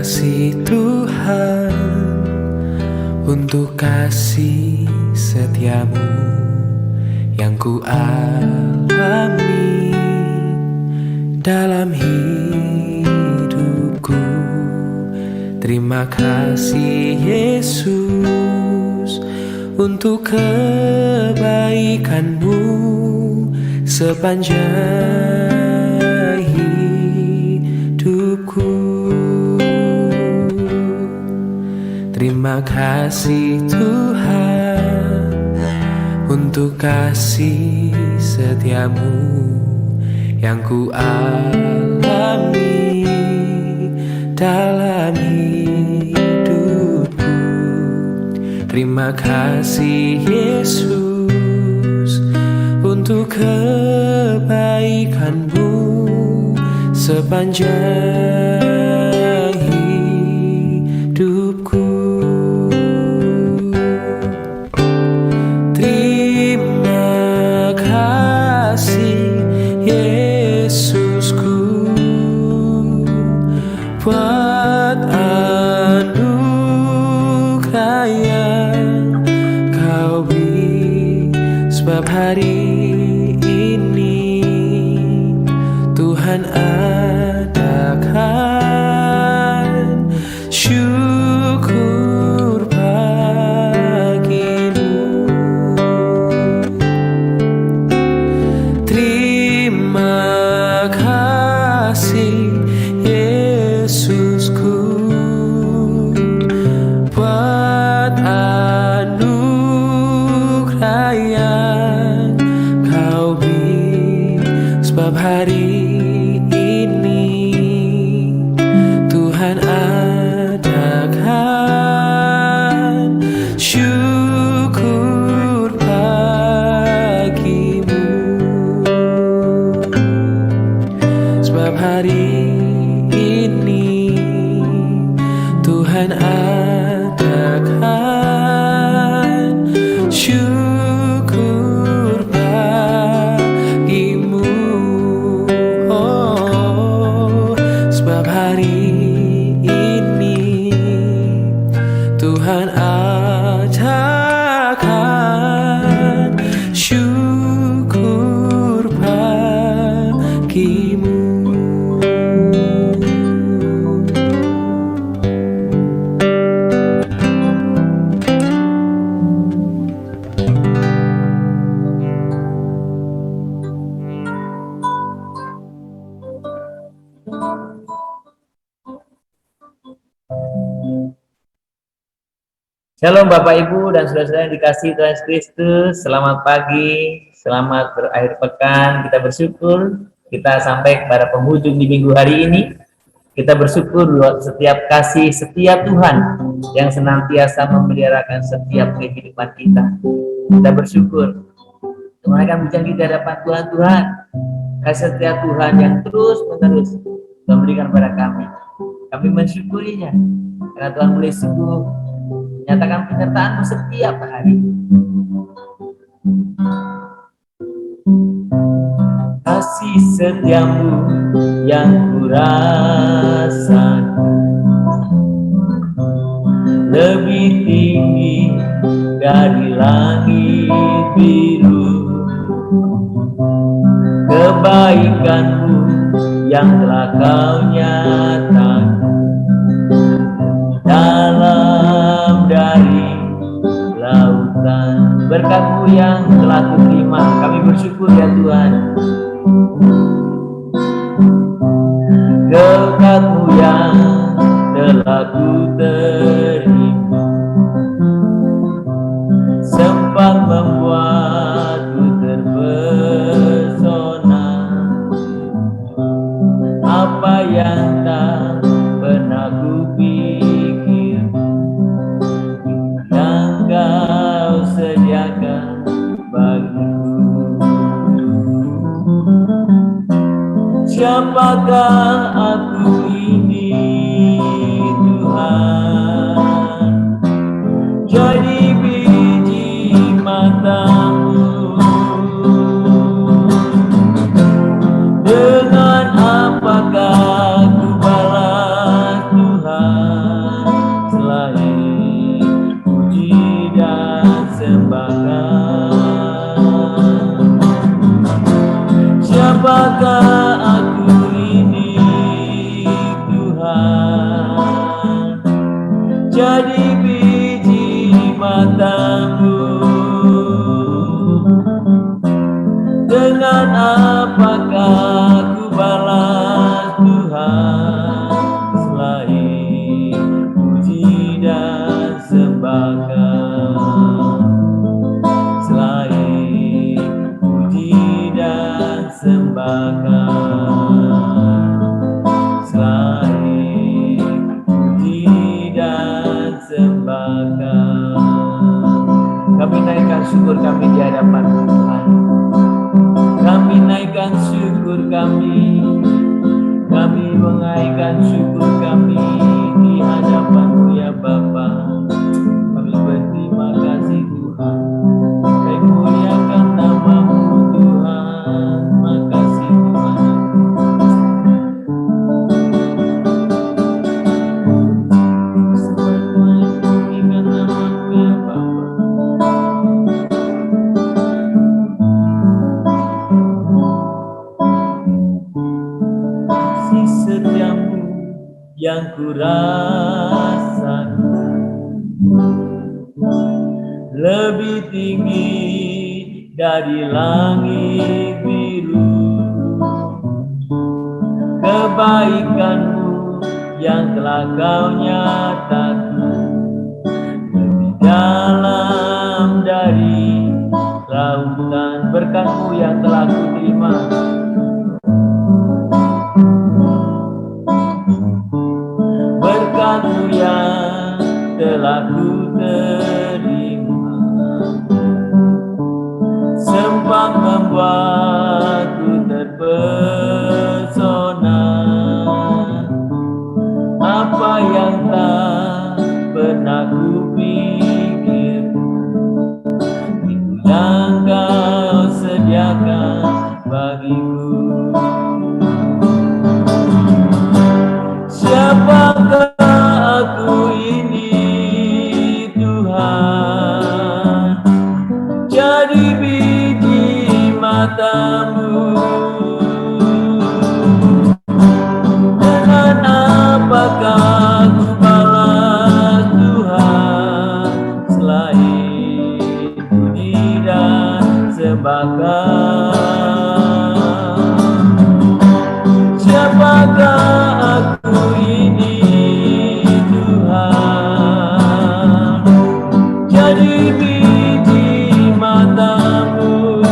kasih Tuhan, untuk kasih setiamu yang ku alami dalam hidupku. Terima kasih Yesus untuk kebaikanmu sepanjang hidupku. Terima kasih Tuhan untuk kasih setiamu yang ku alami dalam hidupku. Terima kasih Yesus untuk kebaikanmu sepanjang hidupku. Terima kasih Yesusku buat anugerah yang kau beri, sebab hari ini Tuhan adakan syukur bagimu. Terima kasih Yesusku buat anugerah yang kau beri, sebab hari ini Tuhan adakan syukur bagimu. Sebab hari ini Tuhan adakan syukur bagimu. Oh, sebab hari ini Tuhan adakan syukur bagimu. Shalom Bapak Ibu dan saudara-saudara yang dikasihi Tuhan Yesus Kristus. Selamat pagi, selamat berakhir pekan. Kita bersyukur kita sampai kepada penghujung di minggu hari ini. Kita bersyukur buat setiap kasih setiap Tuhan yang senantiasa memeliharakan setiap kehidupan kita. Kita bersyukur Tuhan akan menjadi di hadapan Tuhan, kasih setia Tuhan yang terus-menerus memberikan kepada kami. Kami mensyukurinya karena Tuhan boleh sungguh nyatakan penyertaan-Mu setiap hari. Kasih setiamu yang kurasakan lebih tinggi dari langit biru. Kebaikan-Mu yang telah Kau nyatakan dalam dari lautan. Berkat-Mu yang telah kuterima, kami bersyukur ya Tuhan. Berkat-Mu yang telah kuterima sempat membuatku terpesona. Apa yang tak pernah kupikir yang Kau sediakan bagiku. Siapakah aku ini Tuhan, jadi biji mata-Mu. Dengan apakah ku balas Tuhan Siapakah aku ini Tuhan, jadi biji matamu. Dengan apakah ku balas Tuhan, selain puji dan sembahkan, selain puji dan sembahkan, selain puji dan sembahkan. Kami naikkan syukur kami di hadapan Tuhan. Kami naikkan syukur kami menaikkan syukur kami di hadapan-Mu ya Bapa. Kami berterima kasih Tuhan, kami muliakan nama-Mu Tuhan. Makasih Tuhan. Muliakan nama-Mu ya Bapa. Kasih setiamu yang kurasakan lebih tinggi dari langit biru. Kebaikan-Mu yang telah Kau nyatakan lebih dalam dari lautan. Berkat-Mu yang telah ku terima, berkat-Mu yang telah ku terima, sempat membuatku terpesona. Apa yang tak pernah ku pikir, itu yang Kau sediakan bagiku. Siapakah aku ini Tuhan, jadi biji mata-Mu. Dengan apakah ku balas Tuhan, selain puji dan sembahkan. Siapakah aku ini Tuhan, jadi biji mata-Mu.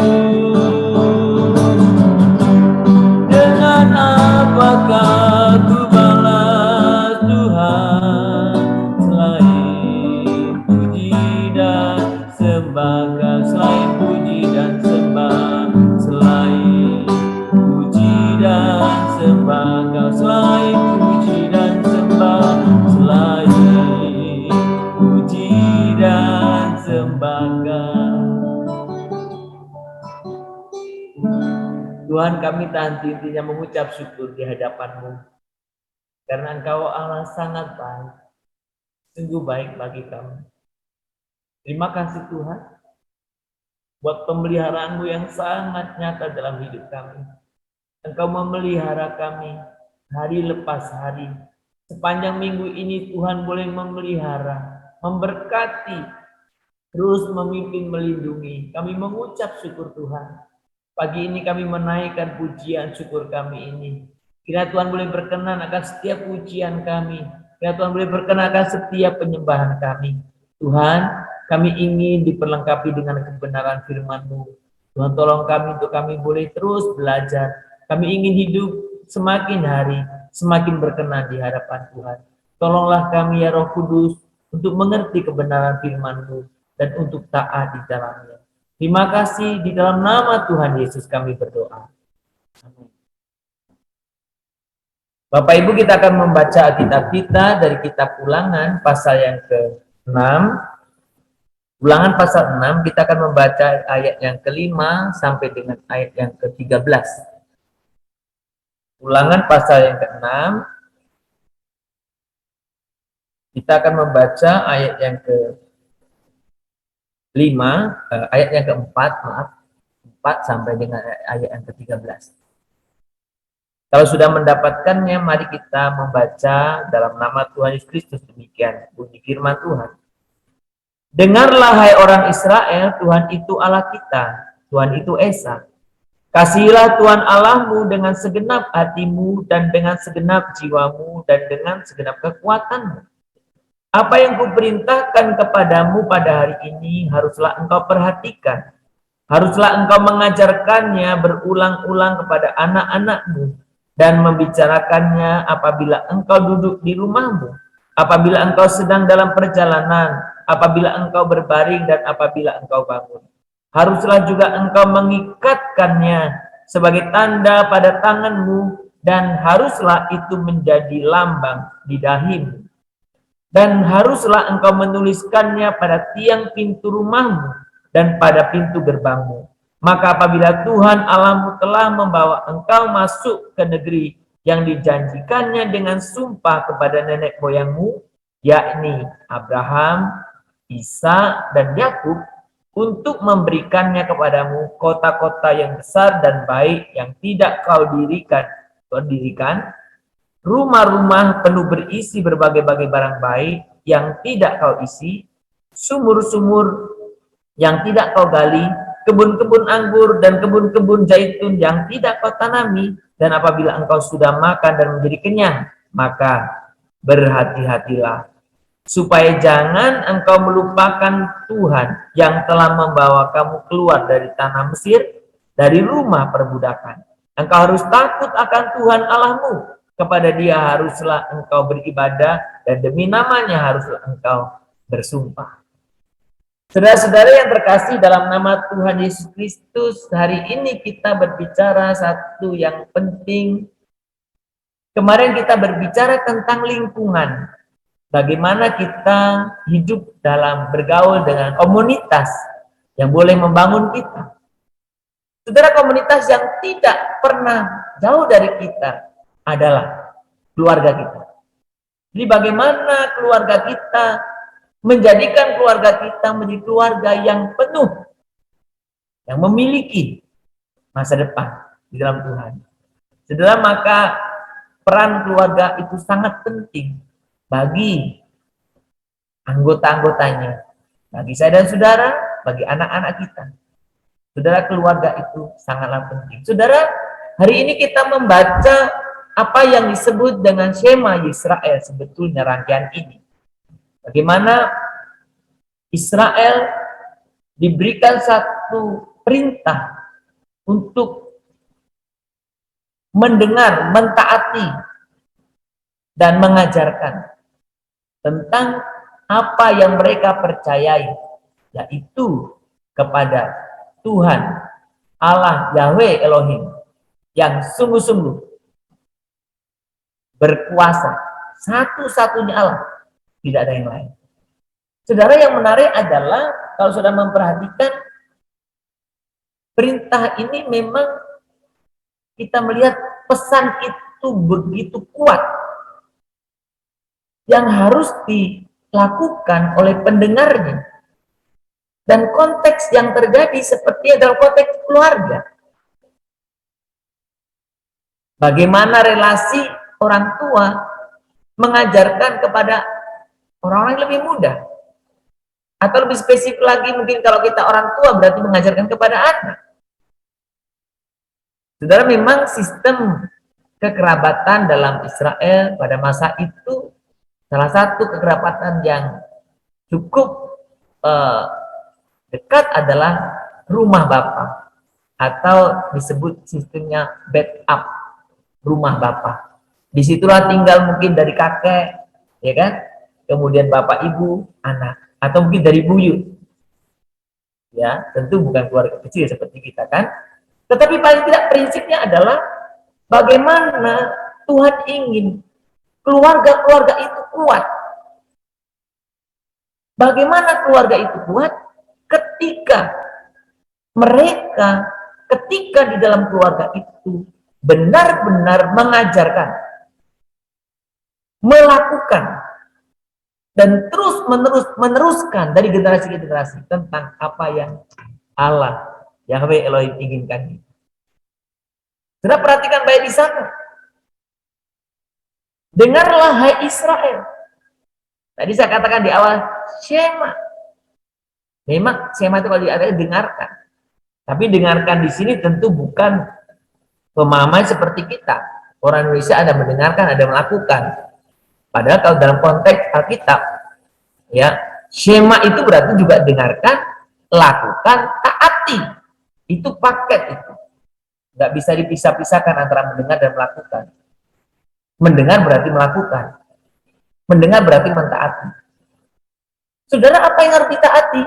Dengan apakah ku balas Tuhan, selain puji dan sembahkan, selain puji dan sembah, selain puji dan sembah, selain puji dan sembah, selain puji dan sembah. Tuhan, kami tak henti-hentinya mengucap syukur di hadapan-Mu, karena Engkau Allah sangat baik, sungguh baik bagi kami. Terima kasih Tuhan buat pemeliharaan-Mu yang sangat nyata dalam hidup kami. Engkau memelihara kami hari lepas hari. Sepanjang minggu ini Tuhan boleh memelihara, memberkati, terus memimpin, melindungi. Kami mengucap syukur Tuhan. Pagi ini kami menaikkan pujian syukur kami ini. Kiranya Tuhan boleh berkenan akan setiap pujian kami. Kiranya Tuhan boleh berkenan akan setiap penyembahan kami. Tuhan, kami ingin diperlengkapi dengan kebenaran firman-Mu. Tuhan, tolong kami untuk kami boleh terus belajar. Kami ingin hidup semakin hari, semakin berkenan di hadapan Tuhan. Tolonglah kami ya Roh Kudus untuk mengerti kebenaran firman-Mu dan untuk taat di dalamnya. Terima kasih, di dalam nama Tuhan Yesus kami berdoa. Amin. Bapak Ibu, kita akan membaca Alkitab kita dari kitab Ulangan pasal yang ke-6. Ulangan pasal 6, kita akan membaca ayat yang ke-5 sampai dengan ayat yang ke-13. Ulangan pasal yang ke-6, kita akan membaca ayat yang ke-5, ayat yang ke-4, 4 sampai dengan ayat yang ke-13. Kalau sudah mendapatkannya, mari kita membaca dalam nama Tuhan Yesus Kristus. Demikian bunyi firman Tuhan. Dengarlah hai orang Israel, Tuhan itu Allah kita, Tuhan itu Esa. Kasihilah Tuhan Allahmu dengan segenap hatimu dan dengan segenap jiwamu dan dengan segenap kekuatanmu. Apa yang kuperintahkan kepadamu pada hari ini haruslah engkau perhatikan. Haruslah engkau mengajarkannya berulang-ulang kepada anak-anakmu dan membicarakannya apabila engkau duduk di rumahmu, apabila engkau sedang dalam perjalanan, apabila engkau berbaring dan apabila engkau bangun. Haruslah juga engkau mengikatkannya sebagai tanda pada tanganmu dan haruslah itu menjadi lambang di dahimu. Dan haruslah engkau menuliskannya pada tiang pintu rumahmu dan pada pintu gerbangmu. Maka apabila Tuhan Allahmu telah membawa engkau masuk ke negeri yang dijanjikannya dengan sumpah kepada nenek moyangmu, yakni Abraham, Ishak, dan Yakub, untuk memberikannya kepadamu kota-kota yang besar dan baik yang tidak kau dirikan, rumah-rumah penuh berisi berbagai-bagai barang baik yang tidak kau isi, sumur-sumur yang tidak kau gali, kebun-kebun anggur dan kebun-kebun zaitun yang tidak kau tanami, dan apabila engkau sudah makan dan menjadi kenyang, maka berhati-hatilah supaya jangan engkau melupakan Tuhan yang telah membawa kamu keluar dari tanah Mesir, dari rumah perbudakan. Engkau harus takut akan Tuhan Allahmu, kepada Dia haruslah engkau beribadah dan demi namanya haruslah engkau bersumpah. Saudara-saudara yang terkasih dalam nama Tuhan Yesus Kristus, hari ini kita berbicara satu yang penting. Kemarin kita berbicara tentang lingkungan. Bagaimana kita hidup dalam bergaul dengan komunitas yang boleh membangun kita. Saudara, komunitas yang tidak pernah jauh dari kita adalah keluarga kita. Jadi bagaimana keluarga kita menjadikan keluarga kita menjadi keluarga yang penuh, yang memiliki masa depan di dalam Tuhan. Saudara, maka peran keluarga itu sangat penting bagi anggota-anggotanya, bagi saya dan saudara, bagi anak-anak kita. Saudara, keluarga itu sangatlah penting. Saudara, hari ini kita membaca apa yang disebut dengan Shema Yisrael, sebetulnya rangkaian ini. Bagaimana Israel diberikan satu perintah untuk mendengar, mentaati, dan mengajarkan tentang apa yang mereka percayai, yaitu kepada Tuhan Allah Yahweh Elohim yang sungguh-sungguh berkuasa, satu-satunya Allah, tidak ada yang lain. Saudara, yang menarik adalah kalau sudah memperhatikan perintah ini, memang kita melihat pesan itu begitu kuat yang harus dilakukan oleh pendengarnya, dan konteks yang terjadi seperti adalah konteks keluarga. Bagaimana relasi orang tua mengajarkan kepada orang-orang yang lebih muda, atau lebih spesifik lagi mungkin kalau kita orang tua berarti mengajarkan kepada anak. Saudara, memang sistem kekerabatan dalam Israel pada masa itu salah satu kekerabatan yang cukup dekat adalah rumah bapa, atau disebut sistemnya bed up, rumah bapa. Disitulah tinggal mungkin dari kakek, ya kan, kemudian bapak ibu, anak, atau mungkin dari buyut. Ya, tentu bukan keluarga kecil seperti kita kan. Tetapi paling tidak prinsipnya adalah bagaimana Tuhan ingin keluarga-keluarga itu kuat. Bagaimana keluarga itu kuat? Ketika di dalam keluarga itu benar-benar mengajarkan, melakukan, dan terus meneruskan dari generasi ke generasi tentang apa yang Allah Yahweh Elohim inginkan. Sudah perhatikan baik di sana. Dengarlah hai Israel. Tadi saya katakan di awal, Shema. Memang Shema itu kalau diartikan dengarkan. Tapi dengarkan di sini tentu bukan pemahaman seperti kita. Orang Indonesia ada mendengarkan, ada melakukan. Padahal kalau dalam konteks Alkitab, ya, Shema itu berarti juga dengarkan, lakukan, taati. Itu paket itu. Nggak bisa dipisah-pisahkan antara mendengar dan melakukan. Mendengar berarti melakukan. Mendengar berarti mentaati. Saudara, apa yang harus ditaati?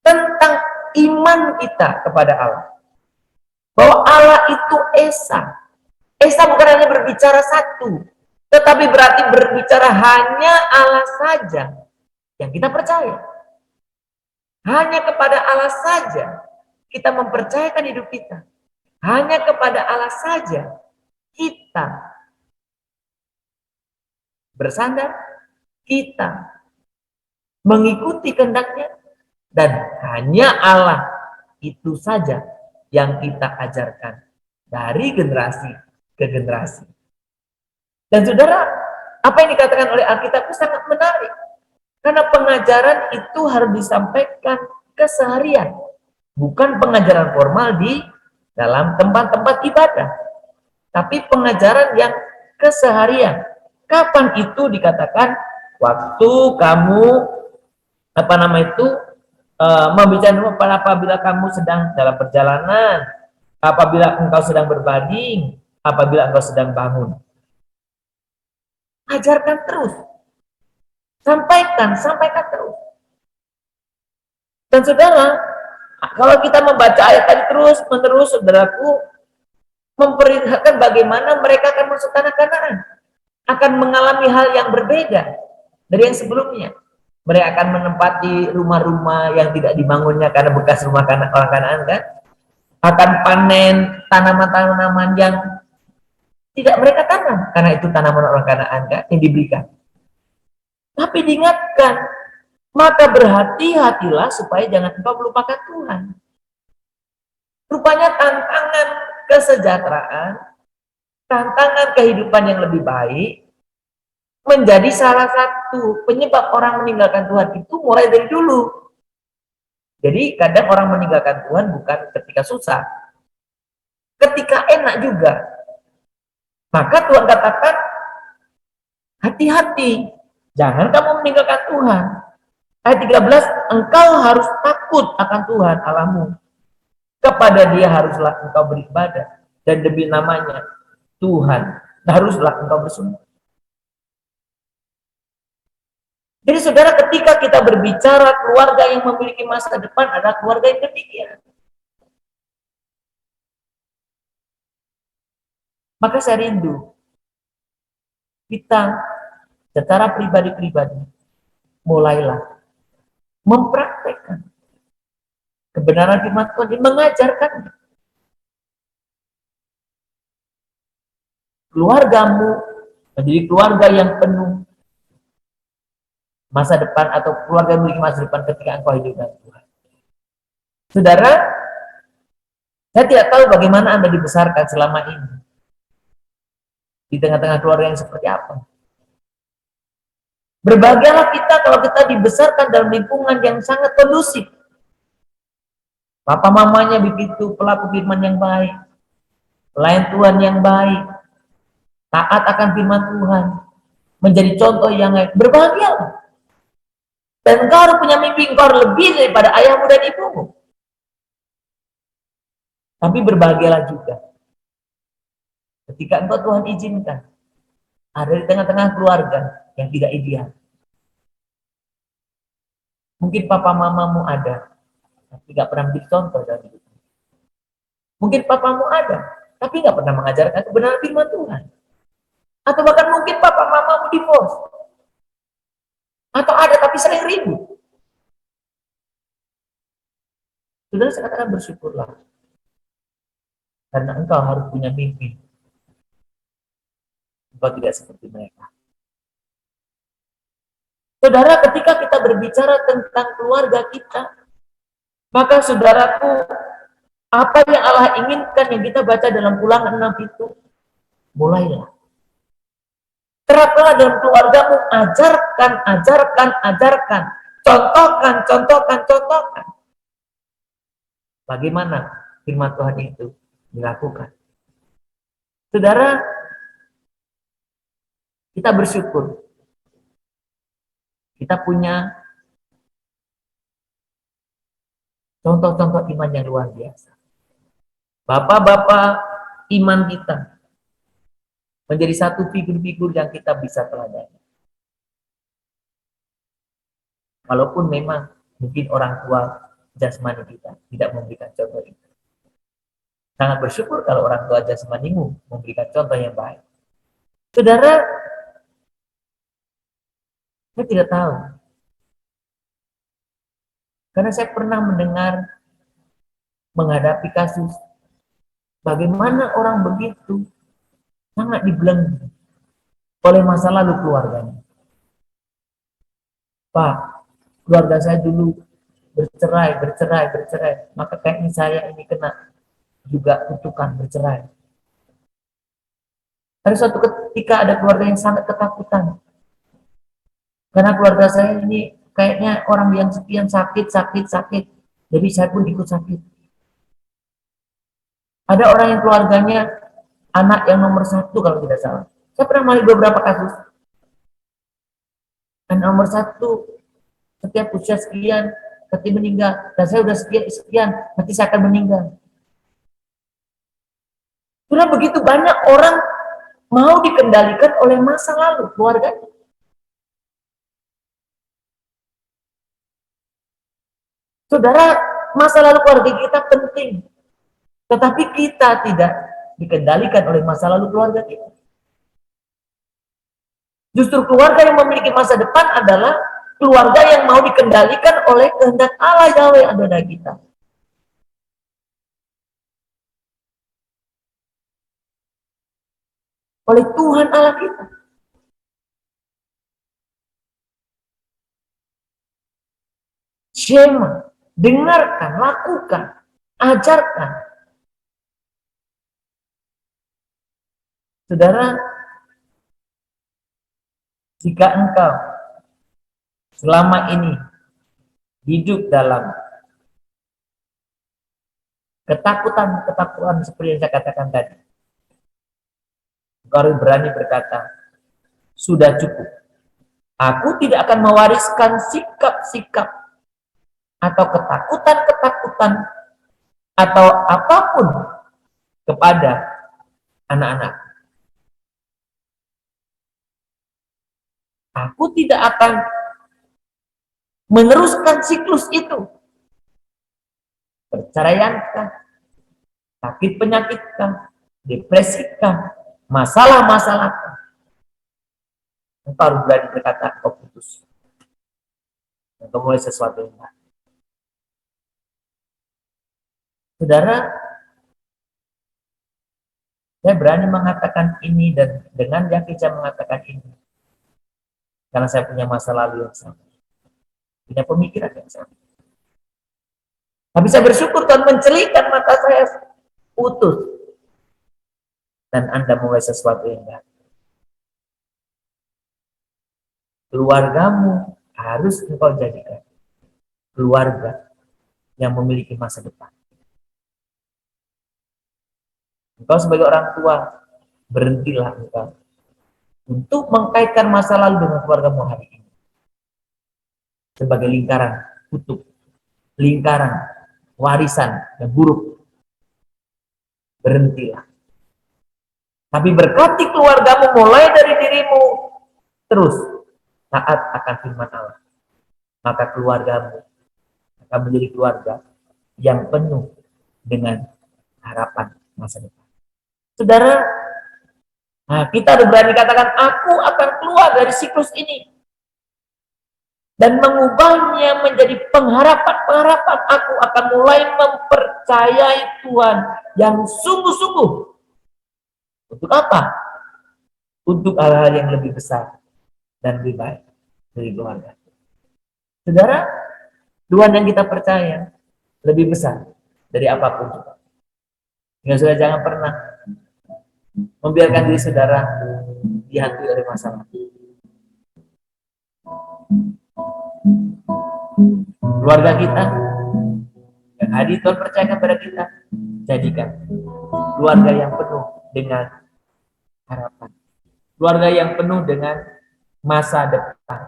Tentang iman kita kepada Allah. Bahwa Allah itu Esa. Esa bukan hanya berbicara satu, tetapi berarti berbicara hanya Allah saja yang kita percaya. Hanya kepada Allah saja kita mempercayakan hidup kita. Hanya kepada Allah saja kita bersandar, kita mengikuti kehendaknya, dan hanya Allah itu saja yang kita ajarkan dari generasi ke generasi. Dan saudara, apa yang dikatakan oleh Alkitab itu sangat menarik. Karena pengajaran itu harus disampaikan keseharian. Bukan pengajaran formal di dalam tempat-tempat ibadah. Tapi pengajaran yang keseharian. Kapan itu dikatakan? Waktu kamu membicarakan apabila kamu sedang dalam perjalanan, apabila engkau sedang berbaring, apabila engkau sedang bangun. Ajarkan terus. Sampaikan terus. Dan saudara, kalau kita membaca ayat tadi terus menerus, saudaraku, memperlihatkan bagaimana mereka akan masuk tanah Kanaan, akan mengalami hal yang berbeda dari yang sebelumnya. Mereka akan menempati rumah-rumah yang tidak dibangunnya karena bekas rumah orang Kanaan, kan? Akan panen tanaman-tanaman yang tidak mereka tanam karena itu tanaman orang Kanaan, kan, yang diberikan. Tapi diingatkan, maka berhati-hatilah supaya jangan engkau melupakan Tuhan. Rupanya tantangan kesejahteraan, tantangan kehidupan yang lebih baik, menjadi salah satu penyebab orang meninggalkan Tuhan itu mulai dari dulu. Jadi kadang orang meninggalkan Tuhan bukan ketika susah, ketika enak juga. Maka Tuhan katakan, hati-hati, jangan kamu meninggalkan Tuhan. Ayat 13, engkau harus takut akan Tuhan Allahmu. Kepada Dia haruslah engkau beribadah, dan demi namanya Tuhan haruslah engkau bersungguh. Jadi saudara, ketika kita berbicara keluarga yang memiliki masa depan adalah keluarga yang demikian. Maka saya rindu kita secara pribadi-pribadi mulailah mempraktekkan kebenaran firman Tuhan, mengajarkan keluargamu menjadi keluarga yang penuh masa depan, atau keluarga yang memiliki masa depan ketika engkau hidup dengan Tuhan. Saudara, saya tidak tahu bagaimana Anda dibesarkan selama ini di tengah-tengah keluarga yang seperti apa. Berbahagialah kita kalau kita dibesarkan dalam lingkungan yang sangat kondusif. Papa mamanya begitu pelaku firman yang baik, pelayan Tuhan yang baik, taat akan firman Tuhan, menjadi contoh yang baik. Berbahagialah. Dan engkau harus punya mimpi, engkau harus lebih daripada ayahmu dan ibumu. Tapi berbahagialah juga ketika engkau Tuhan izinkan ada di tengah-tengah keluarga yang tidak ideal. Mungkin papa mamamu ada, tapi nggak pernah menjadi contoh dalam hidupmu. Mungkin papamu ada, tapi nggak pernah mengajarkan kebenaran firman Tuhan. Atau bahkan mungkin papa mamamu divorce. Atau ada tapi sering ribut. Saudara, saya katakan bersyukurlah. Karena engkau harus punya mimpi. Engkau tidak seperti mereka. Saudara, ketika kita berbicara tentang keluarga kita, maka saudaraku, apa yang Allah inginkan yang kita baca dalam Ulangan 6 itu, mulailah Terapkanlah dalam keluargamu, ajarkan, ajarkan, ajarkan. Contohkan, contohkan, contohkan. Bagaimana firman Tuhan itu dilakukan? Saudara, kita bersyukur. Kita punya contoh-contoh iman yang luar biasa. Bapak-bapak iman kita menjadi satu figur-figur yang kita bisa teladani. Walaupun memang mungkin orang tua jasmani kita tidak memberikan contoh itu. Sangat bersyukur kalau orang tua jasmanimu memberikan contoh yang baik. Saudara, saya tidak tahu. Karena saya pernah mendengar menghadapi kasus bagaimana orang begitu sangat dibelenggu oleh masa lalu keluarganya. Pak, keluarga saya dulu bercerai, maka kayaknya saya ini kena juga kutukan bercerai. Ada suatu ketika ada keluarga yang sangat ketakutan. Karena keluarga saya ini kayaknya orang yang sekian sakit. Jadi saya pun ikut sakit. Ada orang yang keluarganya anak yang nomor 1 kalau tidak salah. Saya pernah melihat beberapa kasus. Anak nomor 1 setiap usia sekian nanti meninggal. Dan saya sudah sekian nanti saya akan meninggal. Sudah begitu banyak orang mau dikendalikan oleh masa lalu keluarganya. Saudara, masa lalu keluarga kita penting. Tetapi kita tidak dikendalikan oleh masa lalu keluarga kita. Justru keluarga yang memiliki masa depan adalah keluarga yang mau dikendalikan oleh kehendak Allah Yahweh yang ada dari kita. Oleh Tuhan Allah kita. Shema, dengarkan, lakukan, ajarkan. Saudara, jika engkau selama ini hidup dalam ketakutan seperti yang saya katakan tadi, engkau harus berani berkata, sudah cukup. Aku tidak akan mewariskan sikap-sikap atau ketakutan atau apapun kepada anak-anak. Aku tidak akan meneruskan siklus itu. Perceraiankah, sakit penyakitkah, depresikah, masalah-masalahkah. Engkau harus berani berkata, kau putus. Engkau mulai sesuatu yang baru. Saudara, saya berani mengatakan ini dan dengan yakin saya mengatakan ini. Karena saya punya masa lalu yang sama. Punya pemikiran yang sama. Tapi saya bersyukur Tuhan mencelikkan mata saya putus. Dan Anda mulai sesuatu yang baru. Keluargamu harus engkau jadikan keluarga yang memiliki masa depan. Engkau sebagai orang tua, berhentilah engkau untuk mengkaitkan masa lalu dengan keluargamu hari ini. Sebagai lingkaran kutub, lingkaran warisan yang buruk. Berhentilah. Tapi berkati keluargamu mulai dari dirimu terus taat akan firman Allah. Maka keluargamu akan menjadi keluarga yang penuh dengan harapan masa depan. Saudara, kita harus berani katakan, aku akan keluar dari siklus ini. Dan mengubahnya menjadi pengharapan. Aku akan mulai mempercayai Tuhan yang sungguh-sungguh. Untuk apa? Untuk hal-hal yang lebih besar dan lebih baik dari keluarga. Saudara, Tuhan yang kita percaya lebih besar dari apapun juga. Saudara jangan pernah membiarkan diri saudara dihantui oleh masalah. Keluarga kita yang hadir Tuhan percayakan pada kita, jadikan keluarga yang penuh dengan harapan, keluarga yang penuh dengan masa depan,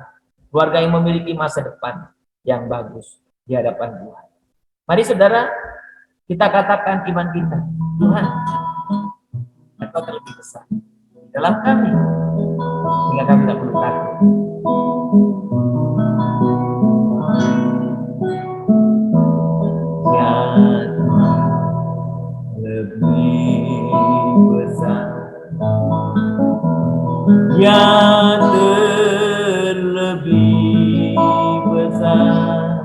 keluarga yang memiliki masa depan yang bagus di hadapan Tuhan. Mari saudara, kita katakan iman kita, Tuhan, Engkau terlebih besar dalam kami, sehingga kami tak perlu takut. Yang terlebih besar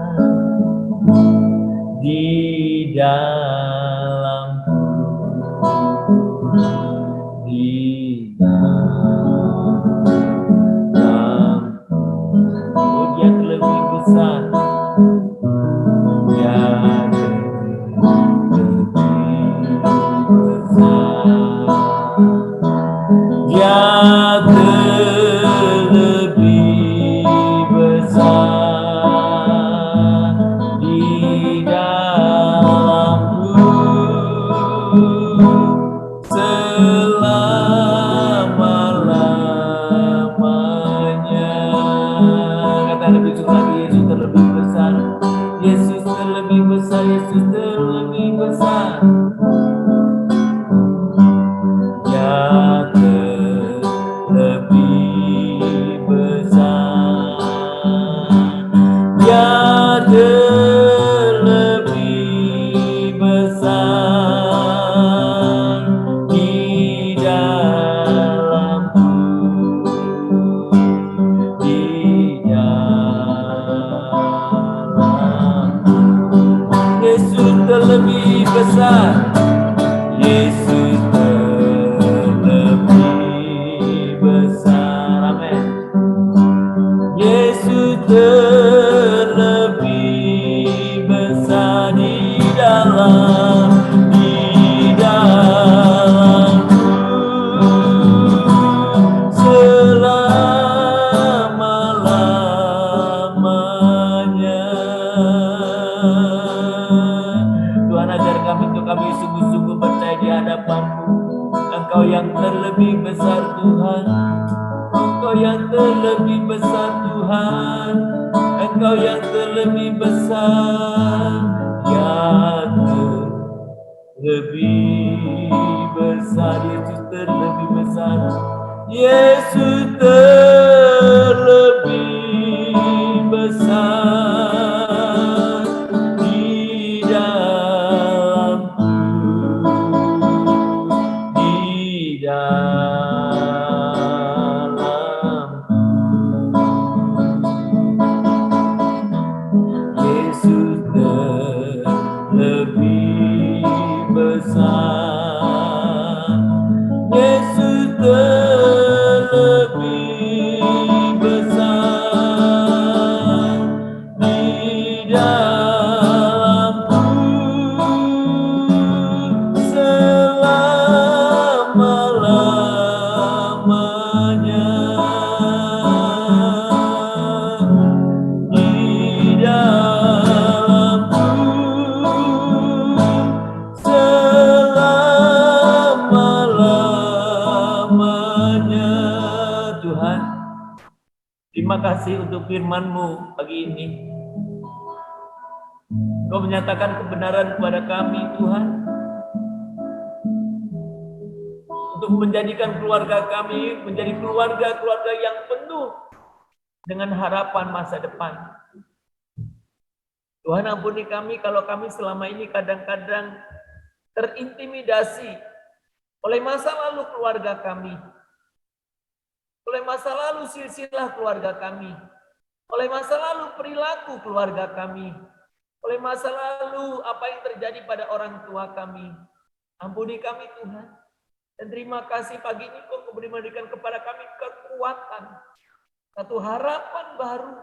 di dalamku, di dalamku. Oh, yang terlebih besar, yang terlebih besar, yang terlebih besar di dalamku selama-lamanya. Kata lebih lagi, Yesus terlebih besar, Yesus terlebih besar, Yesus terlebih besar. Terlebih besar, Yesus terlebih besar, amin. Yesus terlebih besar di dalamku selama-lamanya. Tuhan, ajar kami untuk kami sungguh-sungguh percaya di hadapan-Mu. Engkau yang terlebih besar Tuhan, Engkau yang terlebih besar Tuhan, Engkau yang terlebih besar, yang terlebih besar, Yesus terlebih besar, Yesus terlebih besar di dalamku, di dalamku. Yesus terlebih besar, Yesus terlebih besar di dalamku selama-lamanya. Di dalamku selama-lamanya. Tuhan, terima kasih untuk firman-Mu pagi ini. Kau menyatakan kebenaran kepada kami, Tuhan, untuk menjadikan keluarga kami menjadi keluarga-keluarga yang penuh dengan harapan masa depan. Tuhan, ampuni kami kalau kami selama ini kadang-kadang terintimidasi oleh masa lalu keluarga kami, oleh masa lalu silsilah keluarga kami, oleh masa lalu perilaku keluarga kami, oleh masa lalu apa yang terjadi pada orang tua kami. Ampuni kami Tuhan, dan terima kasih pagi ini Kau memberikan kepada kami kekuatan, satu harapan baru,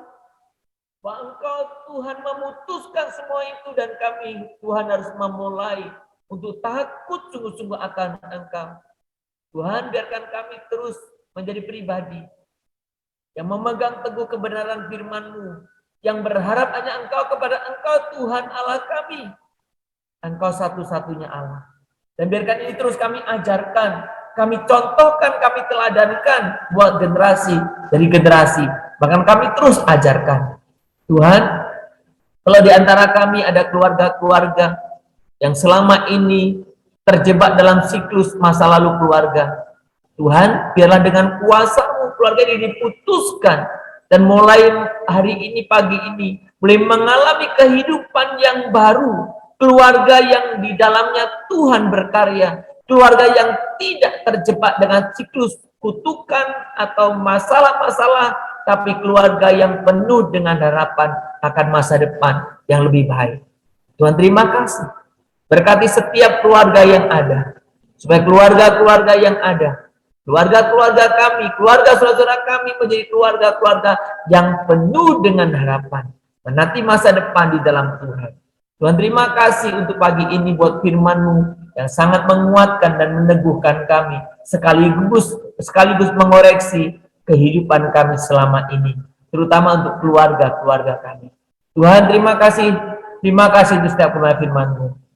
bahwa Engkau Tuhan memutuskan semua itu, dan kami Tuhan harus memulai untuk takut sungguh-sungguh akan Engkau. Tuhan, biarkan kami terus menjadi pribadi yang memegang teguh kebenaran firman-Mu, yang berharap hanya Engkau, kepada Engkau Tuhan Allah kami. Engkau satu-satunya Allah. Dan biarkan ini terus kami ajarkan, kami contohkan, kami teladankan buat generasi dari generasi. Bahkan kami terus ajarkan. Tuhan, kalau di antara kami ada keluarga-keluarga yang selama ini terjebak dalam siklus masa lalu keluarga, Tuhan, biarlah dengan kuasa-Mu keluarga ini diputuskan, dan mulai hari ini, pagi ini, boleh mengalami kehidupan yang baru, keluarga yang di dalamnya Tuhan berkarya, keluarga yang tidak terjebak dengan siklus kutukan atau masalah-masalah, tapi keluarga yang penuh dengan harapan akan masa depan yang lebih baik. Tuhan, terima kasih. Berkati setiap keluarga yang ada, supaya keluarga-keluarga yang ada, keluarga-keluarga kami, keluarga saudara kami menjadi keluarga-keluarga yang penuh dengan harapan menanti masa depan di dalam Tuhan. Tuhan, terima kasih untuk pagi ini buat firman-Mu yang sangat menguatkan dan meneguhkan kami, sekaligus mengoreksi kehidupan kami selama ini, terutama untuk keluarga-keluarga kami. Tuhan, terima kasih untuk setiap firman-Mu.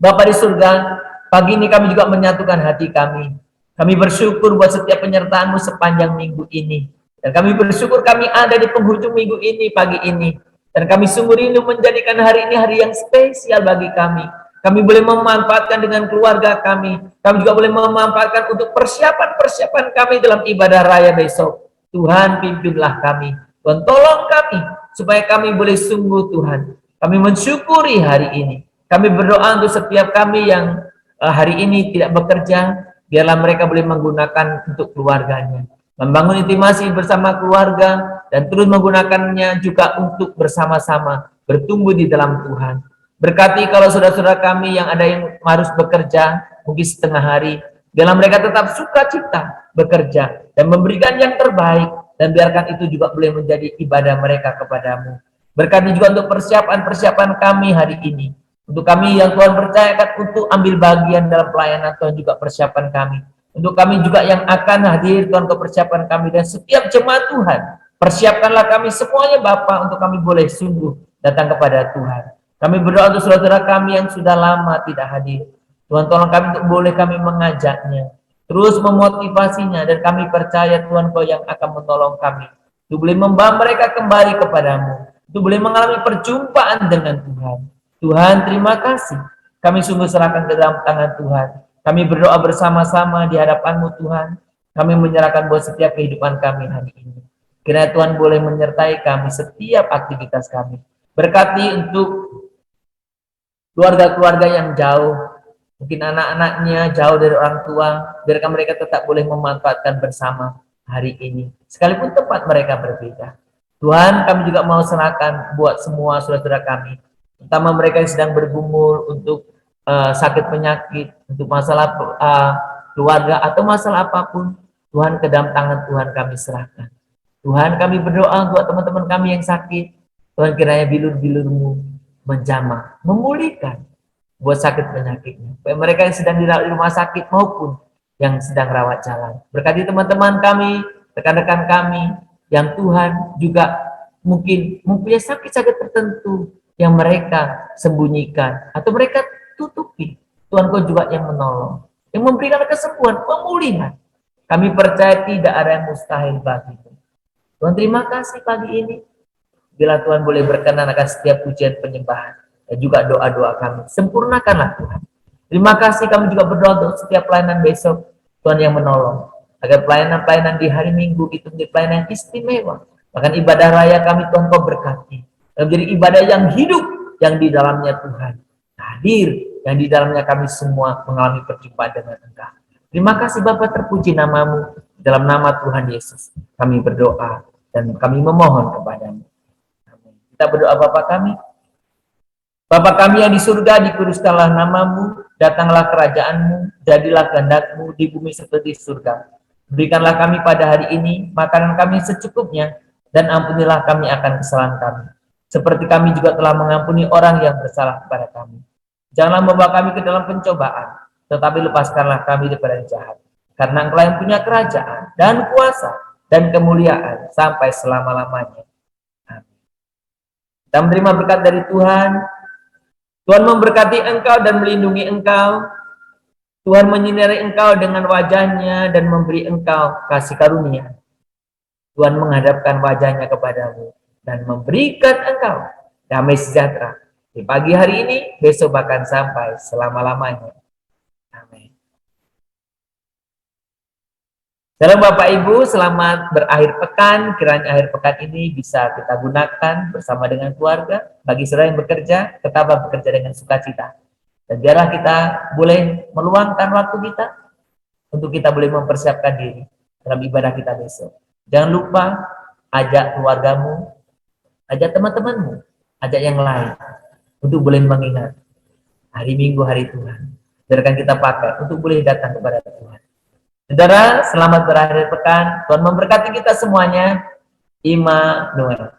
Bapa di surga, pagi ini kami juga menyatukan hati kami. Kami bersyukur buat setiap penyertaan-Mu sepanjang minggu ini. Dan kami bersyukur kami ada di penghujung minggu ini, pagi ini. Dan kami sungguh rindu menjadikan hari ini hari yang spesial bagi kami. Kami boleh memanfaatkan dengan keluarga kami. Kami juga boleh memanfaatkan untuk persiapan kami dalam ibadah raya besok. Tuhan, pimpinlah kami. Tuhan, tolong kami supaya kami boleh sungguh, Tuhan. Kami mensyukuri hari ini. Kami berdoa untuk setiap kami yang hari ini tidak bekerja, biarlah mereka boleh menggunakan untuk keluarganya, membangun intimasi bersama keluarga, dan terus menggunakannya juga untuk bersama-sama bertumbuh di dalam Tuhan. Berkati kalau saudara-saudara kami yang ada yang harus bekerja, mungkin setengah hari, biarlah mereka tetap sukacita bekerja dan memberikan yang terbaik, dan biarkan itu juga boleh menjadi ibadah mereka kepadamu. Berkati juga untuk persiapan kami hari ini. Untuk kami yang Tuhan percayakan untuk ambil bagian dalam pelayanan, Tuhan juga persiapan kami. Untuk kami juga yang akan hadir, Tuhan, ke persiapan kami. Dan setiap jemaat Tuhan, persiapkanlah kami semuanya Bapa, untuk kami boleh sungguh datang kepada Tuhan. Kami berdoa untuk saudara kami yang sudah lama tidak hadir. Tuhan, tolong kami untuk boleh kami mengajaknya, terus memotivasinya, dan kami percaya Tuhan, Kau yang akan menolong kami. Untuk boleh membawa mereka kembali kepadamu. Untuk boleh mengalami perjumpaan dengan Tuhan. Tuhan, terima kasih. Kami sungguh serahkan ke dalam tangan Tuhan. Kami berdoa bersama-sama di hadapan-Mu, Tuhan. Kami menyerahkan buat setiap kehidupan kami hari ini. Kiranya Tuhan boleh menyertai kami setiap aktivitas kami. Berkati untuk keluarga-keluarga yang jauh, mungkin anak-anaknya jauh dari orang tua, biarkan mereka tetap boleh memanfaatkan bersama hari ini, sekalipun tempat mereka berbeda. Tuhan, kami juga mau serahkan buat semua saudara kami, terutama mereka yang sedang bergumul untuk sakit penyakit, untuk masalah keluarga atau masalah apapun. Tuhan, ke dalam tangan Tuhan kami serahkan. Tuhan, kami berdoa buat teman-teman kami yang sakit. Tuhan, kiranya bilur-bilur-Mu menjamah, memulihkan buat sakit penyakitnya. Mereka yang sedang di rumah sakit maupun yang sedang rawat jalan. Berkati teman-teman kami, rekan-rekan kami, yang Tuhan juga mungkin mempunyai sakit-sakit tertentu yang mereka sembunyikan atau mereka tutupi. Tuhan, Kau juga yang menolong, yang memberikan kesembuhan, pemulihan. Kami percaya tidak ada yang mustahil bagimu. Tuhan, terima kasih pagi ini. Bila Tuhan boleh berkenan akan setiap pujian penyembahan dan juga doa-doa kami, sempurnakanlah Tuhan. Terima kasih, kami juga berdoa untuk setiap pelayanan besok, Tuhan yang menolong, agar pelayanan-pelayanan di hari Minggu itu menjadi pelayanan yang istimewa. Bahkan ibadah raya kami, Tuhan, Kau berkati, dan menjadi ibadah yang hidup, yang di dalamnya Tuhan hadir, yang di dalamnya kami semua mengalami perjumpaan dengan Engkau. Terima kasih Bapa, terpuji nama-Mu. Dalam nama Tuhan Yesus kami berdoa dan kami memohon kepadamu. Amin. Kita berdoa. Bapa kami yang di surga, dikuduskanlah nama-Mu, datanglah kerajaan-Mu, jadilah kehendak-Mu di bumi seperti di surga. Berikanlah kami pada hari ini makanan kami secukupnya, dan ampunilah kami akan kesalahan kami, seperti kami juga telah mengampuni orang yang bersalah kepada kami. Janganlah membawa kami ke dalam pencobaan, tetapi lepaskanlah kami daripada jahat. karena Engkau yang punya kerajaan dan kuasa dan kemuliaan sampai selama-lamanya. Amin. Kita menerima berkat dari Tuhan. Tuhan memberkati engkau dan melindungi engkau. Tuhan menyinari engkau dengan wajahnya dan memberi engkau kasih karunia. Tuhan menghadapkan wajahnya kepadamu dan memberikan engkau damai sejahtera di pagi hari ini, besok bahkan sampai selama-lamanya. Amin. Salam Bapak Ibu, selamat berakhir pekan. Kiranya akhir pekan ini bisa kita gunakan bersama dengan keluarga. Bagi saudara yang bekerja, tetaplah bekerja dengan sukacita. Dan biarlah kita boleh meluangkan waktu kita untuk kita boleh mempersiapkan diri dalam ibadah kita besok. Jangan lupa ajak keluargamu, ajak teman-temanmu, ajak yang lain untuk boleh mengingat hari Minggu, hari Tuhan. Biarkan kita pakai untuk boleh datang kepada Tuhan. Saudara, selamat berakhir pekan. Tuhan memberkati kita semuanya. Immanuel.